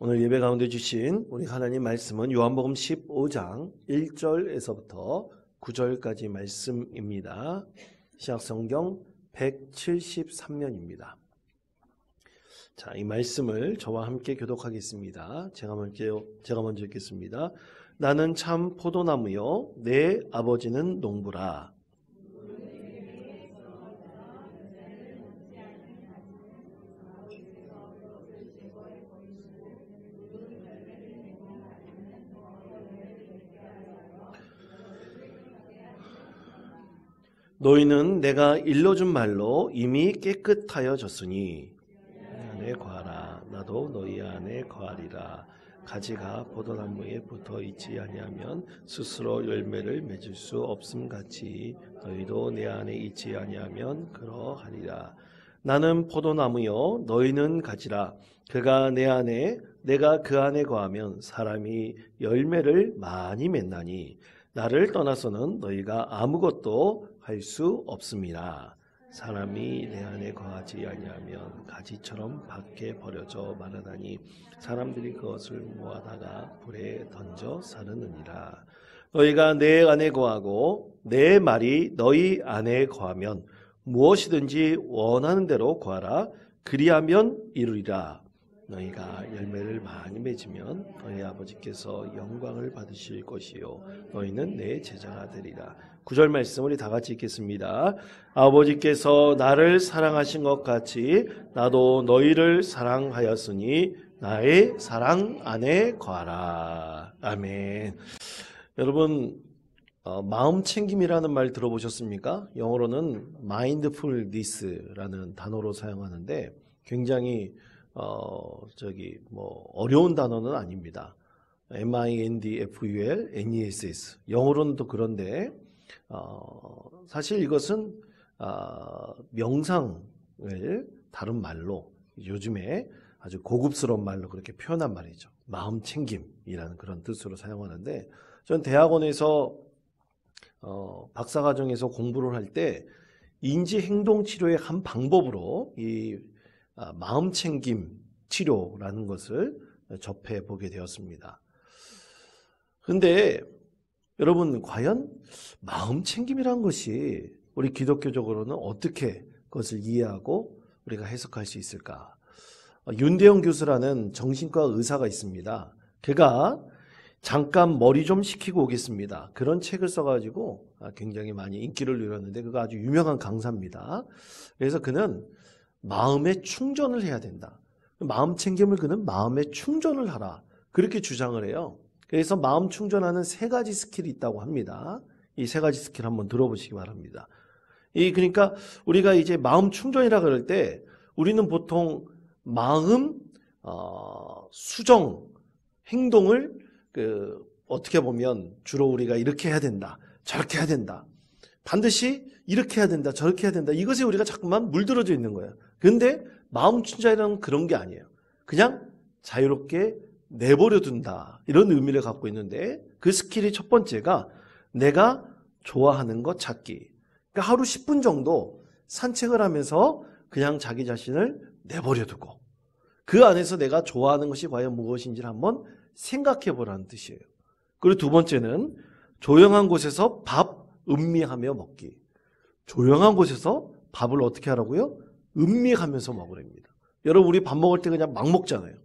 오늘 예배 가운데 주신 우리 하나님 말씀은 요한복음 15장 1절에서부터 9절까지 말씀입니다. 신약성경 173면입니다. 자, 이 말씀을 저와 함께 교독하겠습니다. 제가 먼저 읽겠습니다. 나는 참 포도나무요 내 아버지는 농부라. 너희는 내가 일러준 말로 이미 깨끗하여졌으니 내 안에 거하라. 나도 너희 안에 거하리라. 가지가 포도나무에 붙어 있지 아니하면 스스로 열매를 맺을 수 없음 같이 너희도 내 안에 있지 아니하면 그러하리라. 나는 포도나무요 너희는 가지라. 그가 내 안에 내가 그 안에 거하면 사람이 열매를 많이 맺나니 나를 떠나서는 너희가 아무것도 할 수 없습니다. 사람이 내 안에 거하지 아니하면 가지처럼 밖에 버려져 마르다니 사람들이 그것을 모아다가 불에 던져 사르느니라. 너희가 내 안에 거하고 내 말이 너희 안에 거하면 무엇이든지 원하는 대로 구하라. 그리하면 이루리라. 너희가 열매를 많이 맺으면 너희 아버지께서 영광을 받으실 것이요 너희는 내 제자가 되리라. 9절 말씀 우리 다 같이 읽겠습니다. 아버지께서 나를 사랑하신 것 같이 나도 너희를 사랑하였으니 나의 사랑 안에 거하라. 아멘. 여러분 마음 챙김이라는 말 들어보셨습니까? 영어로는 mindfulness라는 단어로 사용하는데 굉장히 어려운 단어는 아닙니다. mindfulness 영어로는 또 그런데 사실 이것은 명상을 다른 말로 요즘에 아주 고급스러운 말로 그렇게 표현한 말이죠. 마음 챙김이라는 그런 뜻으로 사용하는데 전 대학원에서 박사과정에서 공부를 할 때 인지행동치료의 한 방법으로 이 마음 챙김 치료라는 것을 접해보게 되었습니다. 그런데 여러분 과연 마음 챙김이라는 것이 우리 기독교적으로는 어떻게 그것을 이해하고 우리가 해석할 수 있을까? 윤대영 교수라는 정신과 의사가 있습니다. 그가 잠깐 머리 좀 식히고 오겠습니다. 그런 책을 써가지고 굉장히 많이 인기를 누렸는데 그가 아주 유명한 강사입니다. 그래서 그는 마음에 충전을 해야 된다. 마음 챙김을 그는 마음에 충전을 하라. 그렇게 주장을 해요. 그래서 마음 충전하는 3가지 스킬이 있다고 합니다. 이 3가지 스킬 한번 들어보시기 바랍니다. 그러니까 우리가 이제 마음 충전이라 그럴 때 우리는 보통 마음 수정 행동을 어떻게 보면 주로 우리가 이렇게 해야 된다. 저렇게 해야 된다. 반드시 이렇게 해야 된다. 저렇게 해야 된다. 이것에 우리가 자꾸만 물들어져 있는 거예요. 그런데 마음 충전이라는 그런 게 아니에요. 그냥 자유롭게 내버려 둔다. 이런 의미를 갖고 있는데 그 스킬이 첫 번째가 내가 좋아하는 것 찾기. 그러니까 하루 10분 정도 산책을 하면서 그냥 자기 자신을 내버려 두고 그 안에서 내가 좋아하는 것이 과연 무엇인지를 한번 생각해 보라는 뜻이에요. 그리고 두 번째는 조용한 곳에서 밥 음미하며 먹기. 조용한 곳에서 밥을 어떻게 하라고요? 음미하면서 먹으랍니다. 여러분 우리 밥 먹을 때 그냥 막 먹잖아요.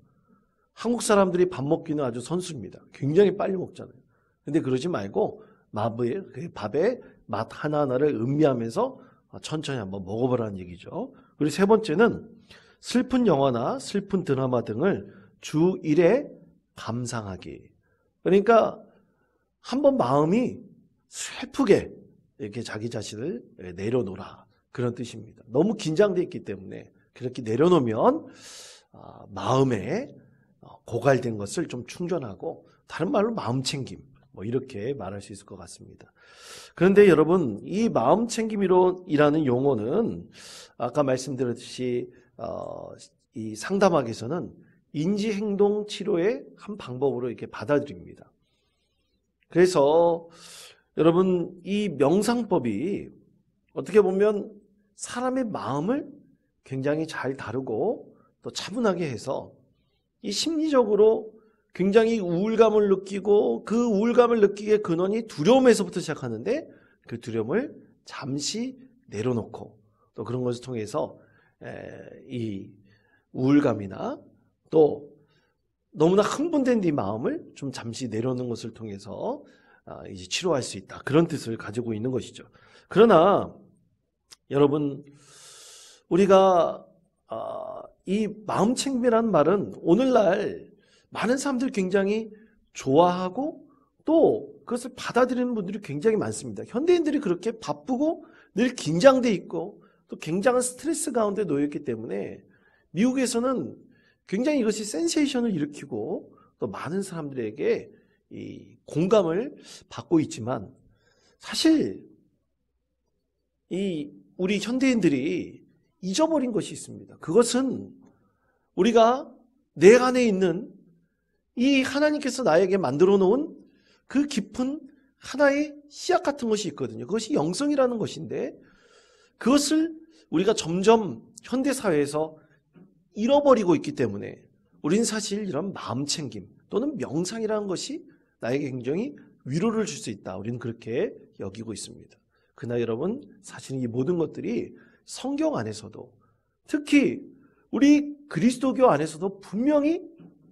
한국 사람들이 밥 먹기는 아주 선수입니다. 굉장히 빨리 먹잖아요. 근데 그러지 말고 밥의 맛 하나하나를 음미하면서 천천히 한번 먹어보라는 얘기죠. 그리고 세 번째는 슬픈 영화나 슬픈 드라마 등을 주 1회 감상하기. 그러니까 한번 마음이 슬프게 이렇게 자기 자신을 내려놓으라. 그런 뜻입니다. 너무 긴장되어 있기 때문에 그렇게 내려놓으면 마음에 고갈된 것을 좀 충전하고 다른 말로 마음 챙김 이렇게 말할 수 있을 것 같습니다. 그런데 여러분 이 마음 챙김이라는 용어는 아까 말씀드렸듯이 이 상담학에서는 인지행동 치료의 한 방법으로 이렇게 받아들입니다. 그래서 여러분 이 명상법이 어떻게 보면 사람의 마음을 굉장히 잘 다루고 또 차분하게 해서 이 심리적으로 굉장히 우울감을 느끼고 그 우울감을 느끼게 근원이 두려움에서부터 시작하는데 그 두려움을 잠시 내려놓고 또 그런 것을 통해서 이 우울감이나 또 너무나 흥분된 네 마음을 좀 잠시 내려놓는 것을 통해서 이제 치료할 수 있다. 그런 뜻을 가지고 있는 것이죠. 그러나 여러분, 우리가 이 마음챙김이라는 말은 오늘날 많은 사람들이 굉장히 좋아하고 또 그것을 받아들이는 분들이 굉장히 많습니다. 현대인들이 그렇게 바쁘고 늘 긴장돼 있고 또 굉장한 스트레스 가운데 놓여 있기 때문에 미국에서는 굉장히 이것이 센세이션을 일으키고 또 많은 사람들에게 이 공감을 받고 있지만 사실 이 우리 현대인들이 잊어버린 것이 있습니다. 그것은 우리가 내 안에 있는 이 하나님께서 나에게 만들어 놓은 그 깊은 하나의 씨앗 같은 것이 있거든요. 그것이 영성이라는 것인데 그것을 우리가 점점 현대사회에서 잃어버리고 있기 때문에 우리는 사실 이런 마음챙김 또는 명상이라는 것이 나에게 굉장히 위로를 줄 수 있다. 우리는 그렇게 여기고 있습니다. 그러나 여러분, 사실 이 모든 것들이 성경 안에서도 특히 우리 그리스도교 안에서도 분명히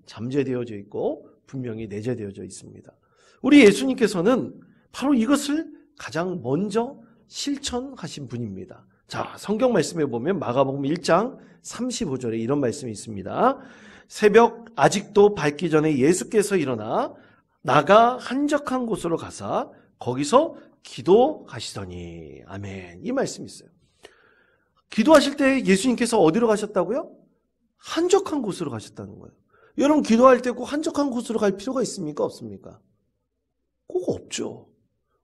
잠재되어져 있고 분명히 내재되어져 있습니다. 우리 예수님께서는 바로 이것을 가장 먼저 실천하신 분입니다. 자, 성경 말씀에 보면 마가복음 1장 35절에 이런 말씀이 있습니다. 새벽 아직도 밝기 전에 예수께서 일어나 나가 한적한 곳으로 가사 거기서 기도하시더니. 아멘. 이 말씀이 있어요. 기도하실 때 예수님께서 어디로 가셨다고요? 한적한 곳으로 가셨다는 거예요. 여러분, 기도할 때 꼭 한적한 곳으로 갈 필요가 있습니까? 없습니까? 꼭 없죠.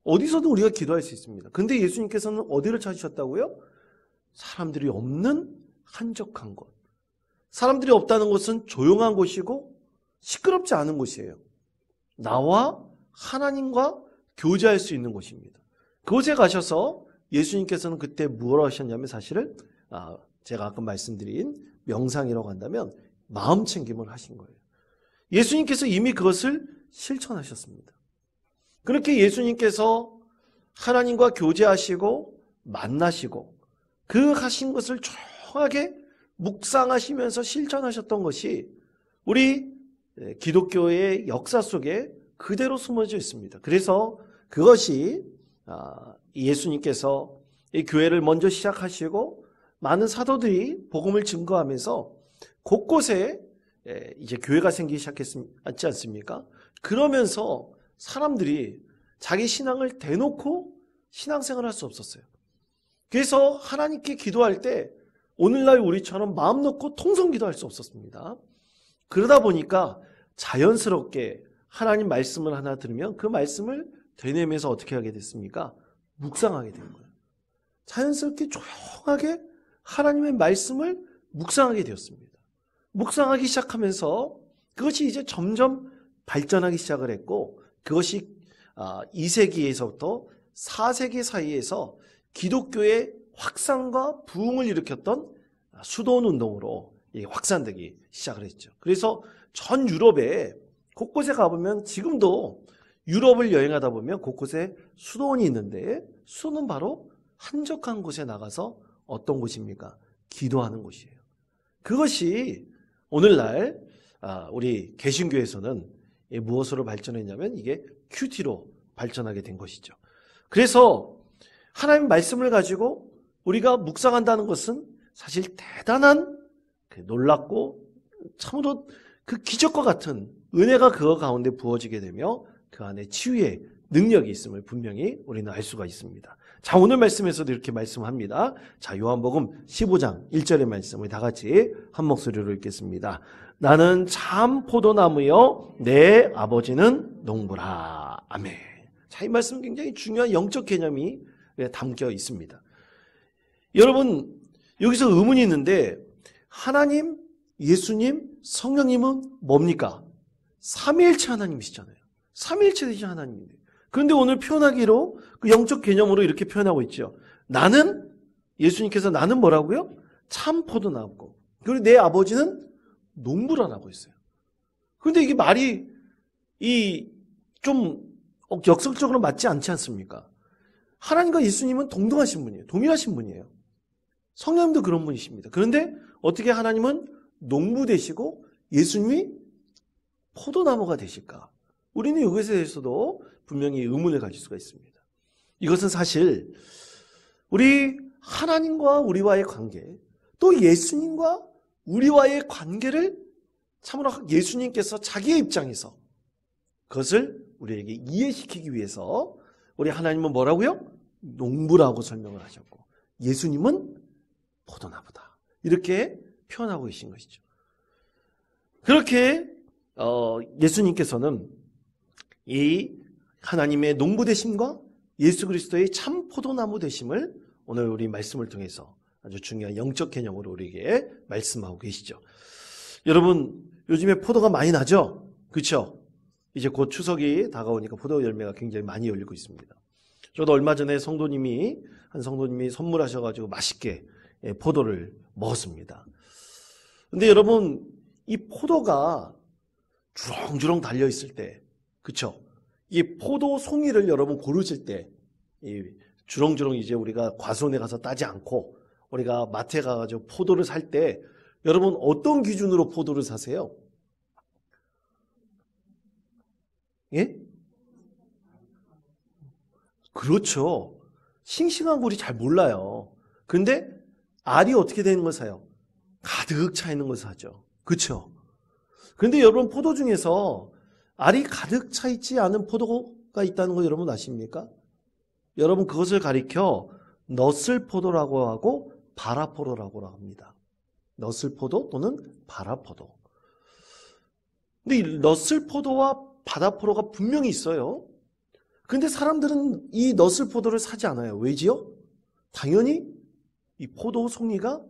어디서든 우리가 기도할 수 있습니다. 근데 예수님께서는 어디를 찾으셨다고요? 사람들이 없는 한적한 곳. 사람들이 없다는 곳은 조용한 곳이고 시끄럽지 않은 곳이에요. 나와 하나님과 교제할 수 있는 곳입니다. 그곳에 가셔서 예수님께서는 그때 무엇을 하셨냐면 사실은 제가 아까 말씀드린 명상이라고 한다면 마음 챙김을 하신 거예요. 예수님께서 이미 그것을 실천하셨습니다. 그렇게 예수님께서 하나님과 교제하시고 만나시고 그 하신 것을 조용하게 묵상하시면서 실천하셨던 것이 우리 기독교의 역사 속에 그대로 숨어져 있습니다. 그래서 그것이 예수님께서 이 교회를 먼저 시작하시고 많은 사도들이 복음을 증거하면서 곳곳에 이제 교회가 생기기 시작했지 않습니까? 그러면서 사람들이 자기 신앙을 대놓고 신앙생활을 할 수 없었어요. 그래서 하나님께 기도할 때 오늘날 우리처럼 마음 놓고 통성 기도할 수 없었습니다. 그러다 보니까 자연스럽게 하나님 말씀을 하나 들으면 그 말씀을 되뇌면서 어떻게 하게 됐습니까? 묵상하게 된 거예요. 자연스럽게 조용하게 하나님의 말씀을 묵상하게 되었습니다. 묵상하기 시작하면서 그것이 이제 점점 발전하기 시작을 했고 그것이 2세기에서부터 4세기 사이에서 기독교의 확산과 부흥을 일으켰던 수도원 운동으로 확산되기 시작을 했죠. 그래서 전 유럽에 곳곳에 가보면 지금도 유럽을 여행하다 보면 곳곳에 수도원이 있는데 수도는 바로 한적한 곳에 나가서 어떤 곳입니까? 기도하는 곳이에요. 그것이 오늘날 우리 개신교에서는 무엇으로 발전했냐면 이게 큐티로 발전하게 된 것이죠. 그래서 하나님 말씀을 가지고 우리가 묵상한다는 것은 사실 대단한 놀랍고 참으로 그 기적과 같은 은혜가 그 가운데 부어지게 되며 그 안에 치유의 능력이 있음을 분명히 우리는 알 수가 있습니다. 자, 오늘 말씀에서도 이렇게 말씀합니다. 자, 요한복음 15장 1절의 말씀을 다 같이 한 목소리로 읽겠습니다. 나는 참 포도나무여 내 아버지는 농부라. 아멘. 자, 이 말씀은 굉장히 중요한 영적 개념이 담겨 있습니다. 여러분, 여기서 의문이 있는데 하나님, 예수님, 성령님은 뭡니까? 삼위일체 하나님이시잖아요. 삼위일체 되신 하나님인데. 그런데 오늘 표현하기로 그 영적 개념으로 이렇게 표현하고 있죠. 나는, 예수님께서 나는 뭐라고요? 참 포도나무고. 그리고 내 아버지는 농부라라고 했어요. 그런데 이게 말이 좀 역설적으로 맞지 않지 않습니까? 하나님과 예수님은 동등하신 분이에요. 동일하신 분이에요. 성령님도 그런 분이십니다. 그런데 어떻게 하나님은 농부 되시고 예수님이 포도나무가 되실까? 우리는 이것에 대해서도 분명히 의문을 가질 수가 있습니다. 이것은 사실 우리 하나님과 우리와의 관계, 또 예수님과 우리와의 관계를 참으로 예수님께서 자기의 입장에서 그것을 우리에게 이해시키기 위해서 우리 하나님은 뭐라고요? 농부라고 설명을 하셨고 예수님은 포도나무다. 이렇게 표현하고 계신 것이죠. 그렇게 예수님께서는 이 하나님의 농부 되심과 예수 그리스도의 참 포도나무 되심을 오늘 우리 말씀을 통해서 아주 중요한 영적 개념으로 우리에게 말씀하고 계시죠. 여러분 요즘에 포도가 많이 나죠? 그렇죠? 이제 곧 추석이 다가오니까 포도 열매가 굉장히 많이 열리고 있습니다. 저도 얼마 전에 한 성도님이 선물하셔가지고 맛있게 포도를 먹었습니다. 근데 여러분 이 포도가 주렁주렁 달려있을 때, 그쵸? 이 포도 송이를 여러분 고르실 때, 이 주렁주렁 이제 우리가 과수원에 가서 따지 않고, 우리가 마트에 가가지고 포도를 살 때, 여러분 어떤 기준으로 포도를 사세요? 예? 그렇죠. 싱싱한 걸 잘 몰라요. 근데 알이 어떻게 되는 걸 사요? 가득 차 있는 걸 사죠. 그렇죠? 그런데 여러분 포도 중에서 알이 가득 차 있지 않은 포도가 있다는 거 여러분 아십니까? 여러분 그것을 가리켜 너슬포도라고 하고 바라포도라고 합니다. 너슬포도 또는 바라포도. 근데 이 너슬포도와 바라포도가 분명히 있어요. 근데 사람들은 이 너슬포도를 사지 않아요. 왜지요? 당연히 이 포도 송이가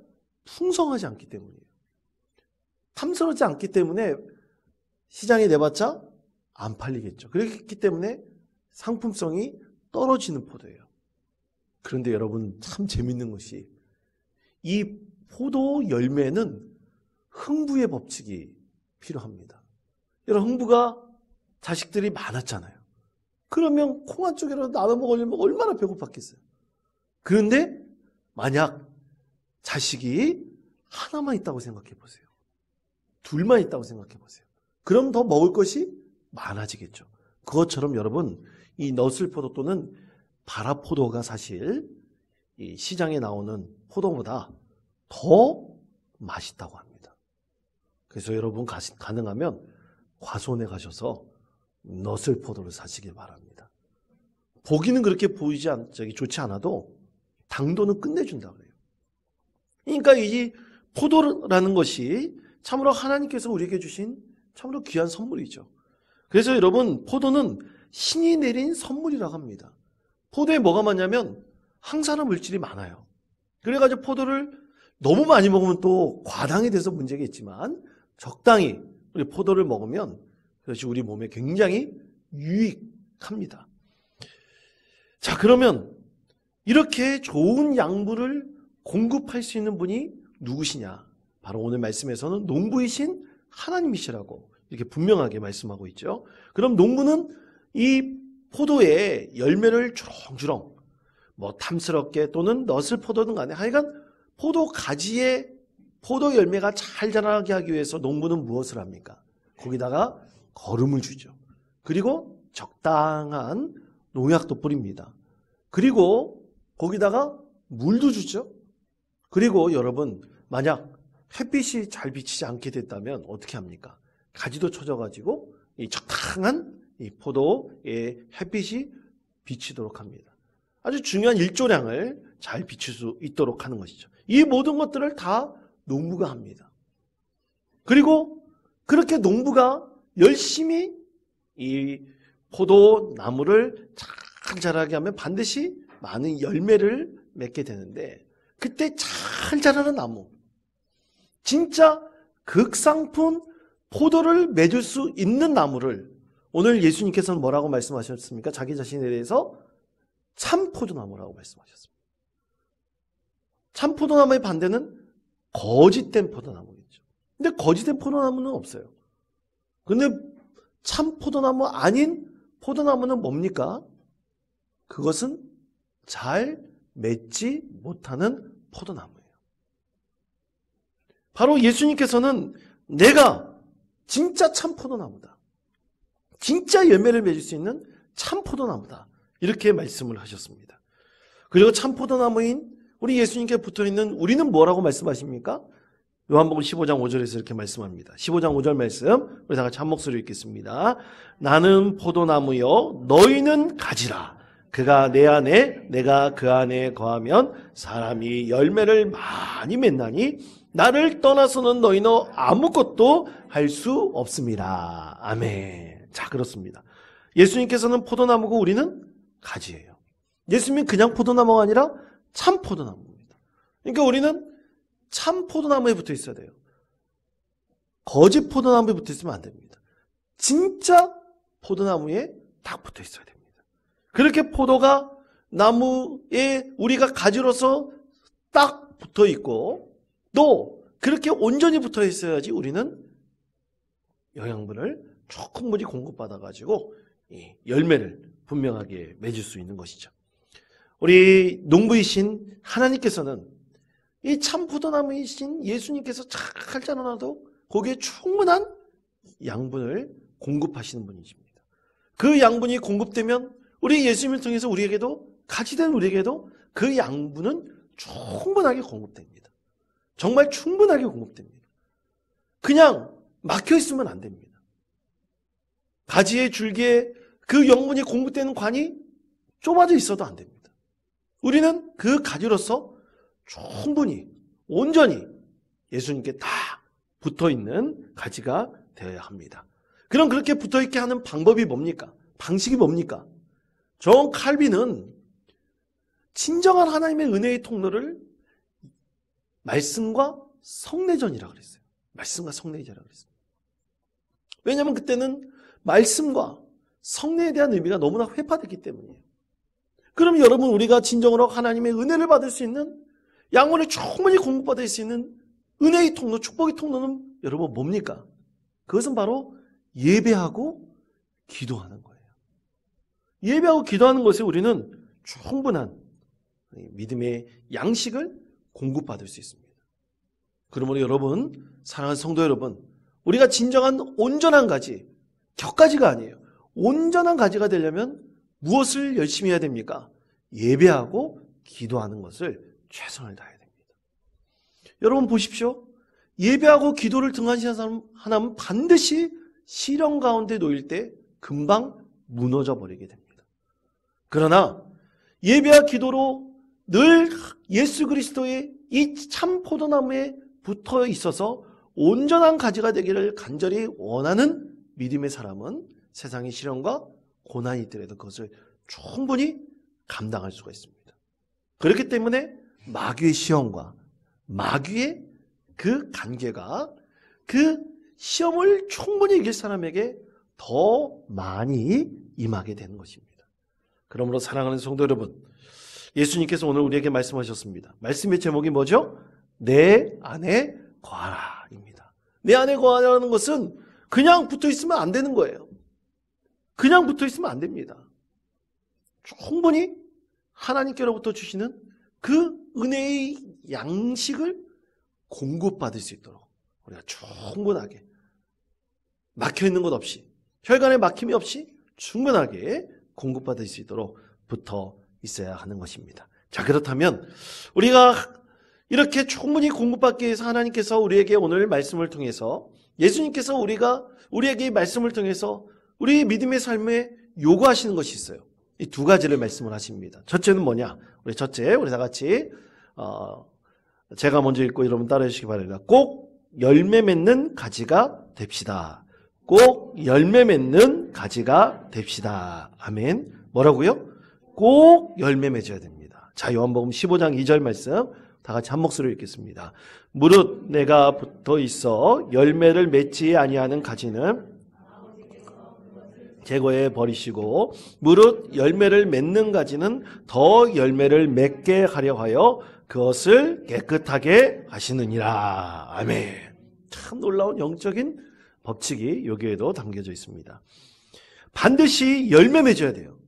풍성하지 않기 때문이에요. 탐스럽지 않기 때문에 시장에 내봤자 안 팔리겠죠. 그렇기 때문에 상품성이 떨어지는 포도예요. 그런데 여러분 참 재밌는 것이 이 포도 열매는 흥부의 법칙이 필요합니다. 여러분 흥부가 자식들이 많았잖아요. 그러면 콩 한 쪽이라도 나눠 먹으려면 얼마나 배고팠겠어요. 그런데 만약 자식이 하나만 있다고 생각해 보세요. 둘만 있다고 생각해 보세요. 그럼 더 먹을 것이 많아지겠죠. 그것처럼 여러분 이 너슬포도 또는 바라포도가 사실 이 시장에 나오는 포도보다 더 맛있다고 합니다. 그래서 여러분 가능하면 과수원에 가셔서 너슬포도를 사시길 바랍니다. 보기는 그렇게 좋지 않아도 당도는 끝내준다 그래요. 그러니까 이 포도라는 것이 참으로 하나님께서 우리에게 주신 참으로 귀한 선물이죠. 그래서 여러분 포도는 신이 내린 선물이라고 합니다. 포도에 뭐가 많냐면 항산화 물질이 많아요. 그래가지고 포도를 너무 많이 먹으면 또 과당이 돼서 문제겠지만 적당히 우리 포도를 먹으면 그것이 우리 몸에 굉장히 유익합니다. 자, 그러면 이렇게 좋은 양분을 공급할 수 있는 분이 누구시냐? 바로 오늘 말씀에서는 농부이신 하나님이시라고 이렇게 분명하게 말씀하고 있죠. 그럼 농부는 이 포도의 열매를 주렁주렁 탐스럽게 또는 너슬포도든 간에 하여간 포도 가지에 포도 열매가 잘 자라게 하기 위해서 농부는 무엇을 합니까? 거기다가 거름을 주죠. 그리고 적당한 농약도 뿌립니다. 그리고 거기다가 물도 주죠. 그리고 여러분 만약 햇빛이 잘 비치지 않게 됐다면 어떻게 합니까? 가지도 쳐져가지고 이 적당한 이 포도의 햇빛이 비치도록 합니다. 아주 중요한 일조량을 잘 비칠 수 있도록 하는 것이죠. 이 모든 것들을 다 농부가 합니다. 그리고 그렇게 농부가 열심히 이 포도나무를 잘 자라게 하면 반드시 많은 열매를 맺게 되는데 그때 잘 자라는 나무, 진짜 극상품 포도를 맺을 수 있는 나무를 오늘 예수님께서는 뭐라고 말씀하셨습니까? 자기 자신에 대해서 참 포도나무라고 말씀하셨습니다. 참 포도나무의 반대는 거짓된 포도나무겠죠. 근데 거짓된 포도나무는 없어요. 근데 참 포도나무 아닌 포도나무는 뭡니까? 그것은 잘 맺지 못하는 포도나무예요. 바로 예수님께서는 내가 진짜 참 포도나무다. 진짜 열매를 맺을 수 있는 참 포도나무다. 이렇게 말씀을 하셨습니다. 그리고 참 포도나무인 우리 예수님께 붙어있는 우리는 뭐라고 말씀하십니까? 요한복음 15장 5절에서 이렇게 말씀합니다. 15장 5절 말씀 우리 다 같이 한 목소리로 읽겠습니다. 나는 포도나무요 너희는 가지라. 그가 내 안에 내가 그 안에 거하면 사람이 열매를 많이 맺나니 나를 떠나서는 너희는 아무것도 할 수 없습니다. 아멘. 자, 그렇습니다. 예수님께서는 포도나무고 우리는 가지예요. 예수님은 그냥 포도나무가 아니라 참 포도나무입니다. 그러니까 우리는 참 포도나무에 붙어 있어야 돼요. 거짓 포도나무에 붙어 있으면 안 됩니다. 진짜 포도나무에 딱 붙어 있어야 됩니다. 그렇게 포도가 나무에 우리가 가지로서 딱 붙어 있고 또 그렇게 온전히 붙어 있어야지 우리는 영양분을 충분히 공급받아가지고 열매를 분명하게 맺을 수 있는 것이죠. 우리 농부이신 하나님께서는 이 참 포도나무이신 예수님께서 잘 자라나도 거기에 충분한 양분을 공급하시는 분이십니다. 그 양분이 공급되면 우리 예수님을 통해서 우리에게도 가치된 우리에게도 그 양분은 충분하게 공급됩니다. 정말 충분하게 공급됩니다. 그냥 막혀 있으면 안 됩니다. 가지의 줄기에 그 영분이 공급되는 관이 좁아져 있어도 안 됩니다. 우리는 그 가지로서 충분히 온전히 예수님께 다 붙어있는 가지가 되어야 합니다. 그럼 그렇게 붙어있게 하는 방법이 뭡니까? 방식이 뭡니까? 존 칼빈은 진정한 하나님의 은혜의 통로를 말씀과 성례전이라고 그랬어요. 말씀과 성례전이라고 그랬어요. 왜냐하면 그때는 말씀과 성례에 대한 의미가 너무나 회파됐기 때문이에요. 그럼 여러분 우리가 진정으로 하나님의 은혜를 받을 수 있는 양분을 충분히 공급받을 수 있는 은혜의 통로, 축복의 통로는 여러분 뭡니까? 그것은 바로 예배하고 기도하는 거예요. 예배하고 기도하는 것에 우리는 충분한 믿음의 양식을 공급받을 수 있습니다. 그러므로 여러분, 사랑하는 성도 여러분, 우리가 진정한 온전한 가지, 격가지가 아니에요. 온전한 가지가 되려면 무엇을 열심히 해야 됩니까? 예배하고 기도하는 것을 최선을 다해야 됩니다. 여러분 보십시오. 예배하고 기도를 등한시한 사람 하나는 반드시 시련 가운데 놓일 때 금방 무너져 버리게 됩니다. 그러나 예배와 기도로 늘 예수 그리스도의 이 참 포도나무에 붙어 있어서 온전한 가지가 되기를 간절히 원하는 믿음의 사람은 세상의 시련과 고난이 있더라도 그것을 충분히 감당할 수가 있습니다. 그렇기 때문에 마귀의 시험과 마귀의 그 관계가 그 시험을 충분히 이길 사람에게 더 많이 임하게 되는 것입니다. 그러므로 사랑하는 성도 여러분, 예수님께서 오늘 우리에게 말씀하셨습니다. 말씀의 제목이 뭐죠? 내 안에 거하라입니다. 내 안에 거하라는 것은 그냥 붙어 있으면 안 되는 거예요. 그냥 붙어 있으면 안 됩니다. 충분히 하나님께로부터 주시는 그 은혜의 양식을 공급받을 수 있도록 우리가 충분하게 막혀있는 것 없이 혈관에 막힘이 없이 충분하게 공급받을 수 있도록 붙어 있어야 하는 것입니다. 자, 그렇다면 우리가 이렇게 충분히 공급받기 위해서 하나님께서 우리에게 오늘 말씀을 통해서 예수님께서 우리에게 이 말씀을 통해서 우리 믿음의 삶에 요구하시는 것이 있어요. 이 두 가지를 말씀을 하십니다. 첫째는 뭐냐? 우리 다 같이 제가 먼저 읽고 여러분 따라해 주시기 바랍니다. 꼭 열매 맺는 가지가 됩시다. 꼭 열매 맺는 가지가 됩시다. 아멘. 뭐라고요? 꼭 열매 맺어야 됩니다. 자, 요한복음 15장 2절 말씀 다 같이 한 목소리로 읽겠습니다. 무릇 내가 붙어 있어 열매를 맺지 아니하는 가지는 제거해 버리시고 무릇 열매를 맺는 가지는 더 열매를 맺게 하려 하여 그것을 깨끗하게 하시느니라. 아멘. 참 놀라운 영적인 법칙이 여기에도 담겨져 있습니다. 반드시 열매 맺어야 돼요.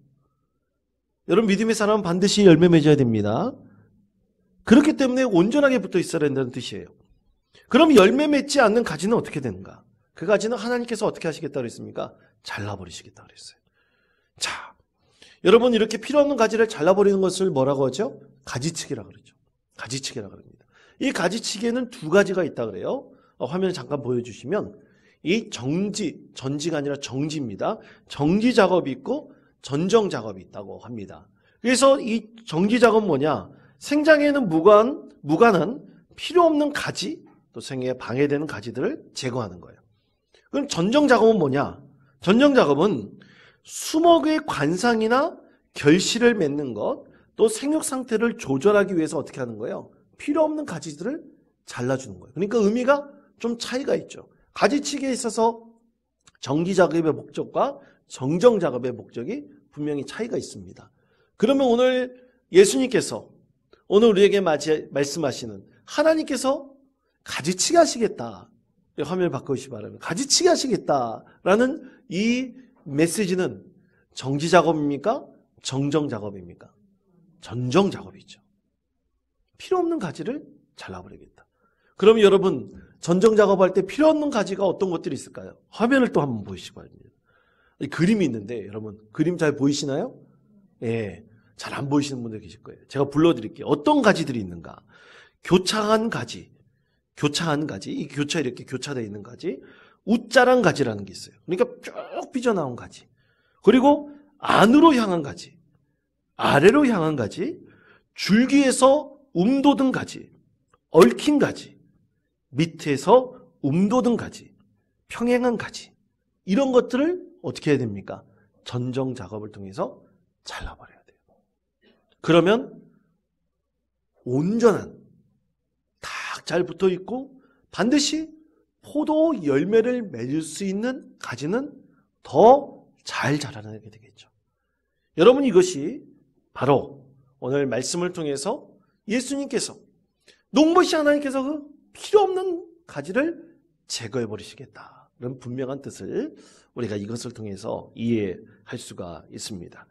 여러분 믿음의 사람은 반드시 열매 맺어야 됩니다. 그렇기 때문에 온전하게 붙어 있어야 된다는 뜻이에요. 그럼 열매 맺지 않는 가지는 어떻게 되는가? 그 가지는 하나님께서 어떻게 하시겠다고 그랬습니까? 잘라버리시겠다고 그랬어요. 자, 여러분 이렇게 필요 없는 가지를 잘라버리는 것을 뭐라고 하죠? 가지치기라고 그러죠. 가지치기라고 합니다. 이 가지치기에는 두 가지가 있다 그래요. 화면 잠깐 보여주시면 이 전지가 아니라 정지입니다. 정지 작업이 있고 전정 작업이 있다고 합니다. 그래서 이 정지 작업은 뭐냐? 생장에는 무관한 필요 없는 가지, 또 생애에 방해되는 가지들을 제거하는 거예요. 그럼 전정 작업은 뭐냐? 전정 작업은 수목의 관상이나 결실을 맺는 것, 또 생육 상태를 조절하기 위해서 어떻게 하는 거예요? 필요 없는 가지들을 잘라주는 거예요. 그러니까 의미가 좀 차이가 있죠. 가지치기에 있어서 정기 작업의 목적과 정정 작업의 목적이 분명히 차이가 있습니다. 그러면 오늘 예수님께서 오늘 우리에게 말씀하시는 하나님께서 가지치기 하시겠다. 화면을 바꾸시기 바랍니다. 가지치기 하시겠다라는 이 메시지는 정지 작업입니까? 정정 작업입니까? 전정 작업이죠. 필요 없는 가지를 잘라버리겠다. 그럼 여러분 전정 작업할 때 필요 없는 가지가 어떤 것들이 있을까요? 화면을 또 한번 보시기 바랍니다. 그림이 있는데 여러분 그림 잘 보이시나요? 예, 잘 안 보이시는 분들 계실 거예요. 제가 불러드릴게요. 어떤 가지들이 있는가? 교차한 가지, 이 교차 이렇게 교차되어 있는 가지, 웃자란 가지라는 게 있어요. 그러니까 쭉 삐져나온 가지. 그리고 안으로 향한 가지, 아래로 향한 가지, 줄기에서 움돋은 가지, 얽힌 가지, 밑에서 움돋은 가지, 평행한 가지. 이런 것들을 어떻게 해야 됩니까? 전정 작업을 통해서 잘라버려야 돼요. 그러면 온전한 딱 잘 붙어 있고 반드시 포도 열매를 맺을 수 있는 가지는 더 잘 자라나게 되겠죠. 여러분 이것이 바로 오늘 말씀을 통해서 예수님께서 농부시 하나님께서 그 필요 없는 가지를 제거해 버리시겠다. 그런 분명한 뜻을 우리가 이것을 통해서 이해할 수가 있습니다.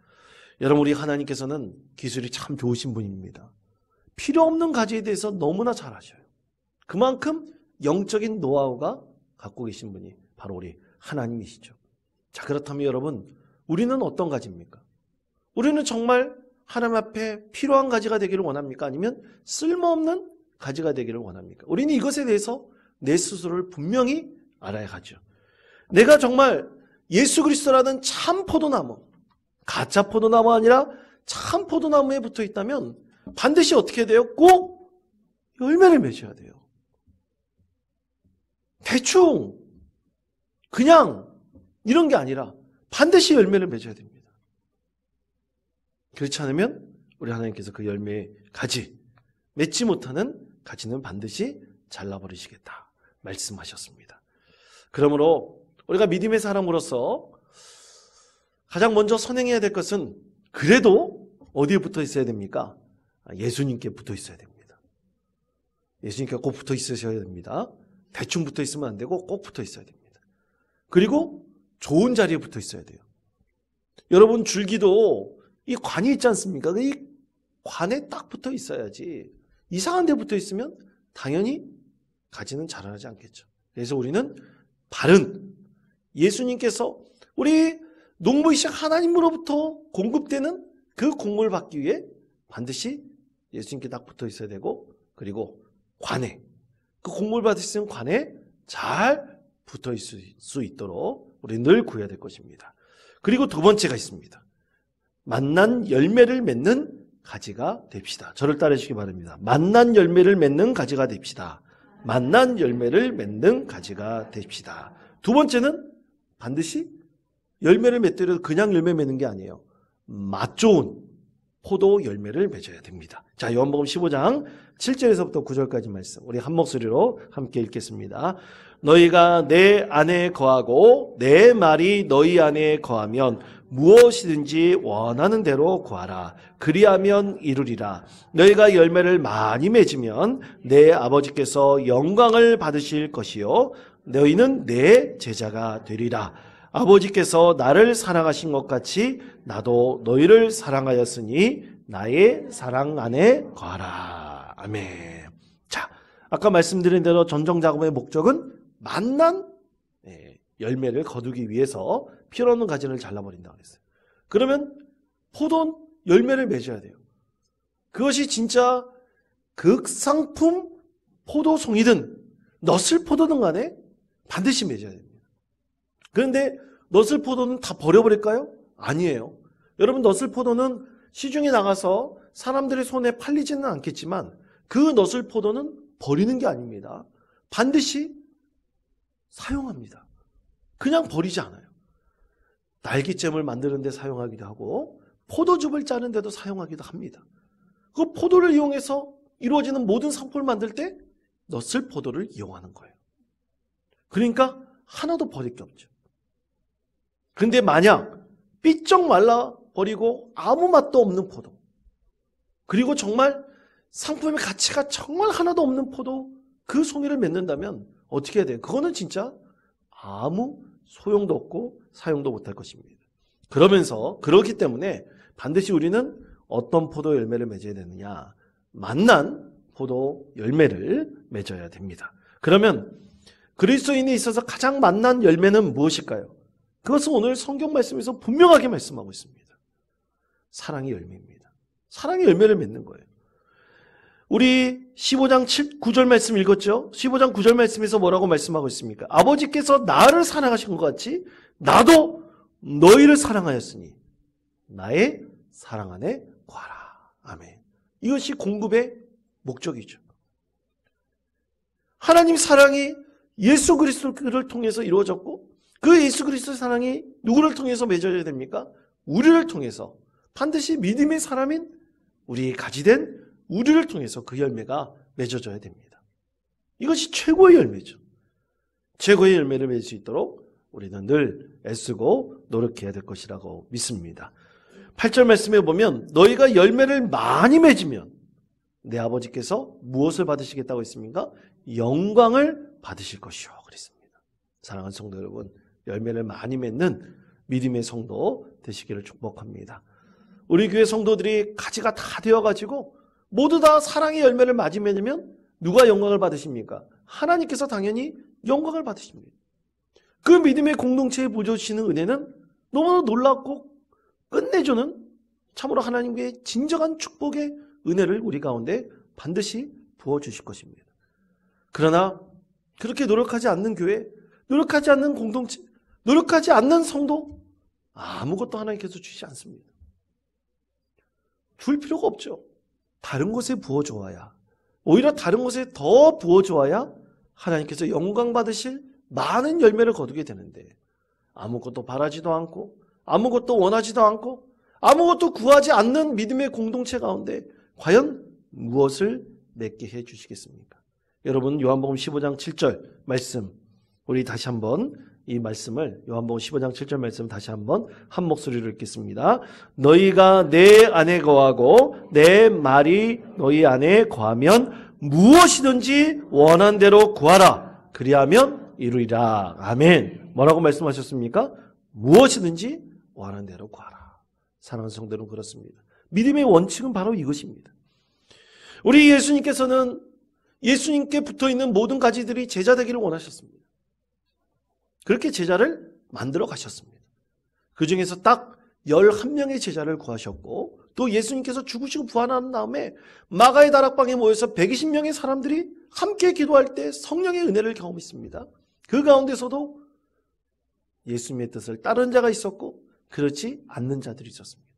여러분 우리 하나님께서는 기술이 참 좋으신 분입니다. 필요 없는 가지에 대해서 너무나 잘 아셔요. 그만큼 영적인 노하우가 갖고 계신 분이 바로 우리 하나님이시죠. 자, 그렇다면 여러분 우리는 어떤 가지입니까? 우리는 정말 하나님 앞에 필요한 가지가 되기를 원합니까? 아니면 쓸모없는 가지가 되기를 원합니까? 우리는 이것에 대해서 내 스스로를 분명히 알아야 하죠. 내가 정말 예수 그리스도라는 참 포도나무, 가짜 포도나무 아니라 참 포도나무에 붙어 있다면 반드시 어떻게 돼요? 꼭 열매를 맺어야 돼요. 대충 그냥 이런 게 아니라 반드시 열매를 맺어야 됩니다. 그렇지 않으면 우리 하나님께서 그 열매의 가지, 맺지 못하는 가지는 반드시 잘라버리시겠다 말씀하셨습니다. 그러므로 우리가 믿음의 사람으로서 가장 먼저 선행해야 될 것은 그래도 어디에 붙어 있어야 됩니까? 예수님께 붙어 있어야 됩니다. 예수님께 꼭 붙어 있으셔야 됩니다. 대충 붙어 있으면 안 되고 꼭 붙어 있어야 됩니다. 그리고 좋은 자리에 붙어 있어야 돼요. 여러분 줄기도 이 관이 있지 않습니까? 이 관에 딱 붙어 있어야지 이상한 데 붙어 있으면 당연히 가지는 자라나지 않겠죠. 그래서 우리는 바른 예수님께서 우리 농부이신 하나님으로부터 공급되는 그 곡물을 받기 위해 반드시 예수님께 딱 붙어 있어야 되고 그리고 관에 그 곡물 받을 수 있는 관에 잘 붙어 있을 수 있도록 우리 늘 구해야 될 것입니다. 그리고 두 번째가 있습니다. 만난 열매를 맺는 가지가 됩시다. 저를 따르시기 바랍니다. 만난 열매를 맺는 가지가 됩시다. 만난 열매를 맺는 가지가 됩시다. 두 번째는 반드시 열매를 맺더라도 그냥 열매 맺는 게 아니에요. 맛 좋은 포도 열매를 맺어야 됩니다. 자, 요한복음 15장 7절에서부터 9절까지 말씀 우리 한 목소리로 함께 읽겠습니다. 너희가 내 안에 거하고 내 말이 너희 안에 거하면 무엇이든지 원하는 대로 구하라. 그리하면 이루리라. 너희가 열매를 많이 맺으면 내 아버지께서 영광을 받으실 것이요 너희는 내 제자가 되리라. 아버지께서 나를 사랑하신 것 같이 나도 너희를 사랑하였으니 나의 사랑 안에 거하라. 아멘. 자, 아까 말씀드린 대로 전정 작업의 목적은 만난 열매를 거두기 위해서 필요 없는 가지를 잘라버린다고 했어요. 그러면 포도는 열매를 맺어야 돼요. 그것이 진짜 극상품 포도송이든 너슬 포도든 간에 반드시 맺어야 됩니다. 그런데 너슬 포도는 다 버려버릴까요? 아니에요. 여러분, 너슬 포도는 시중에 나가서 사람들의 손에 팔리지는 않겠지만 그 너슬 포도는 버리는 게 아닙니다. 반드시 사용합니다. 그냥 버리지 않아요. 날깃잼을 만드는 데 사용하기도 하고 포도즙을 짜는 데도 사용하기도 합니다. 그 포도를 이용해서 이루어지는 모든 상품을 만들 때 너슬 포도를 이용하는 거예요. 그러니까 하나도 버릴 게 없죠. 그런데 만약 삐쩍 말라버리고 아무 맛도 없는 포도, 그리고 정말 상품의 가치가 정말 하나도 없는 포도, 그 송이를 맺는다면 어떻게 해야 돼요? 그거는 진짜 아무 소용도 없고 사용도 못할 것입니다. 그렇기 때문에 반드시 우리는 어떤 포도 열매를 맺어야 되느냐? 만난 포도 열매를 맺어야 됩니다. 그러면 그리스도인에 있어서 가장 만난 열매는 무엇일까요? 그것은 오늘 성경 말씀에서 분명하게 말씀하고 있습니다. 사랑의 열매입니다. 사랑의 열매를 맺는 거예요. 우리 15장 9절 말씀 읽었죠? 15장 9절 말씀에서 뭐라고 말씀하고 있습니까? 아버지께서 나를 사랑하신 것 같이 나도 너희를 사랑하였으니 나의 사랑 안에 거하라. 아멘. 이것이 공급의 목적이죠. 하나님 사랑이 예수 그리스도를 통해서 이루어졌고 그 예수 그리스도의 사랑이 누구를 통해서 맺어져야 됩니까? 우리를 통해서, 반드시 믿음의 사람인 우리 가지된 우리를 통해서 그 열매가 맺어져야 됩니다. 이것이 최고의 열매죠. 최고의 열매를 맺을 수 있도록 우리는 늘 애쓰고 노력해야 될 것이라고 믿습니다. 8절 말씀에 보면 너희가 열매를 많이 맺으면 내 아버지께서 무엇을 받으시겠다고 했습니까? 영광을 받으실 것이요 그랬습니다. 사랑하는 성도 여러분, 열매를 많이 맺는 믿음의 성도 되시기를 축복합니다. 우리 교회 성도들이 가지가 다 되어가지고 모두 다 사랑의 열매를 많이 맺으면 누가 영광을 받으십니까? 하나님께서 당연히 영광을 받으십니다. 그 믿음의 공동체에 부어주시는 은혜는 너무나 놀랍고 끝내주는 참으로 하나님의 진정한 축복의 은혜를 우리 가운데 반드시 부어주실 것입니다. 그러나 그렇게 노력하지 않는 교회, 노력하지 않는 공동체, 노력하지 않는 성도, 아무것도 하나님께서 주시지 않습니다. 줄 필요가 없죠. 다른 곳에 부어주어야, 오히려 다른 곳에 더 부어주어야 하나님께서 영광 받으실 많은 열매를 거두게 되는데, 아무것도 바라지도 않고 아무것도 원하지도 않고 아무것도 구하지 않는 믿음의 공동체 가운데 과연 무엇을 맺게 해주시겠습니까? 여러분, 요한복음 15장 7절 말씀, 우리 다시 한번 이 말씀을, 요한복음 15장 7절 말씀 다시 한번 한 목소리로 읽겠습니다. 너희가 내 안에 거하고 내 말이 너희 안에 거하면 무엇이든지 원한 대로 구하라. 그리하면 이루리라. 아멘. 뭐라고 말씀하셨습니까? 무엇이든지 원한 대로 구하라. 사랑하는 성도는 그렇습니다. 믿음의 원칙은 바로 이것입니다. 우리 예수님께서는 예수님께 붙어있는 모든 가지들이 제자 되기를 원하셨습니다. 그렇게 제자를 만들어 가셨습니다. 그 중에서 딱 11명의 제자를 구하셨고, 또 예수님께서 죽으시고 부활한 다음에 마가의 다락방에 모여서 120명의 사람들이 함께 기도할 때 성령의 은혜를 경험했습니다. 그 가운데서도 예수님의 뜻을 따른 자가 있었고 그렇지 않는 자들이 있었습니다.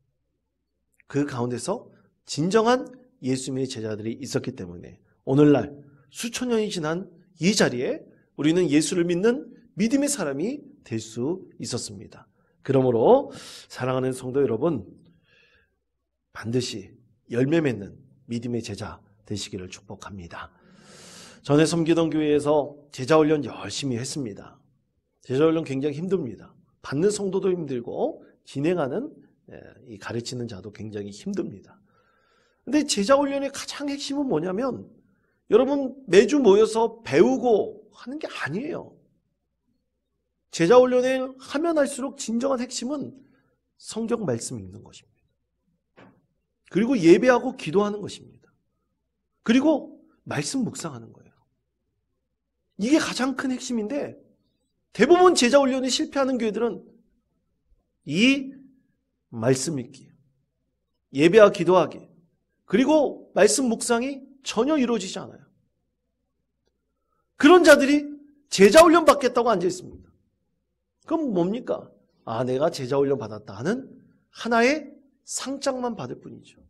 그 가운데서 진정한 예수님의 제자들이 있었기 때문에 오늘날 수천 년이 지난 이 자리에 우리는 예수를 믿는 믿음의 사람이 될 수 있었습니다. 그러므로 사랑하는 성도 여러분, 반드시 열매 맺는 믿음의 제자 되시기를 축복합니다. 전에 섬기던 교회에서 제자훈련 열심히 했습니다. 제자훈련 굉장히 힘듭니다. 받는 성도도 힘들고 진행하는 이 가르치는 자도 굉장히 힘듭니다. 근데 제자훈련의 가장 핵심은 뭐냐면, 여러분 매주 모여서 배우고 하는 게 아니에요. 제자 훈련을 하면 할수록 진정한 핵심은 성경 말씀 읽는 것입니다. 그리고 예배하고 기도하는 것입니다. 그리고 말씀 묵상하는 거예요. 이게 가장 큰 핵심인데 대부분 제자 훈련이 실패하는 교회들은 이 말씀 읽기, 예배와 기도하기, 그리고 말씀 묵상이 전혀 이루어지지 않아요. 그런 자들이 제자 훈련 받겠다고 앉아 있습니다. 그럼 뭡니까? 아, 내가 제자 훈련 받았다 하는 하나의 상장만 받을 뿐이죠.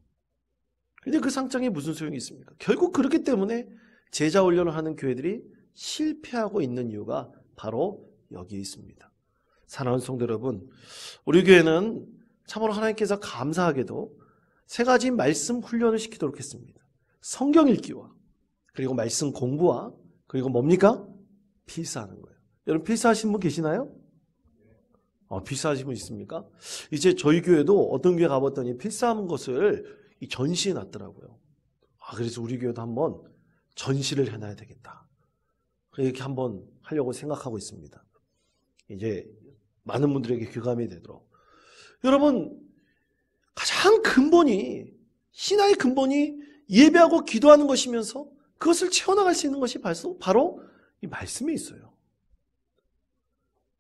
근데 그 상장이 무슨 소용이 있습니까? 결국 그렇기 때문에 제자 훈련을 하는 교회들이 실패하고 있는 이유가 바로 여기에 있습니다. 사랑하는 성도 여러분, 우리 교회는 참으로 하나님께서 감사하게도 세 가지 말씀 훈련을 시키도록 했습니다. 성경 읽기와 그리고 말씀 공부와 그리고 뭡니까? 필사하는 거예요. 여러분 필사하신 분 계시나요? 필사하신 분 있습니까? 이제 저희 교회도 어떤 교회 가봤더니 필사한 것을 전시해 놨더라고요. 그래서 우리 교회도 한번 전시를 해놔야 되겠다. 이렇게 한번 하려고 생각하고 있습니다. 이제 많은 분들에게 교감이 되도록. 여러분, 가장 근본이, 신앙의 근본이 예배하고 기도하는 것이면서 그것을 채워나갈 수 있는 것이 바로 이 말씀에 있어요.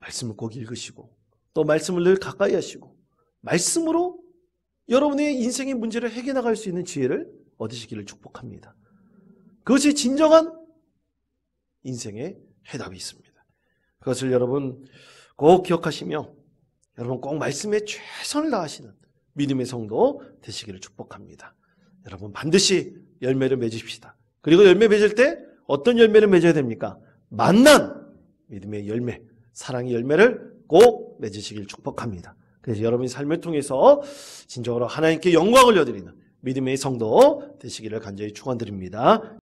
말씀을 꼭 읽으시고 또 말씀을 늘 가까이 하시고 말씀으로 여러분의 인생의 문제를 해결해 나갈 수 있는 지혜를 얻으시기를 축복합니다. 그것이 진정한 인생의 해답이 있습니다. 그것을 여러분 꼭 기억하시며 여러분 꼭 말씀에 최선을 다하시는 믿음의 성도 되시기를 축복합니다. 여러분 반드시 열매를 맺으십시다. 그리고 열매 맺을 때 어떤 열매를 맺어야 됩니까? 만난 믿음의 열매, 사랑의 열매를 꼭 맺으시길 축복합니다. 그래서 여러분의 삶을 통해서 진정으로 하나님께 영광을 올려드리는 믿음의 성도 되시기를 간절히 축원드립니다.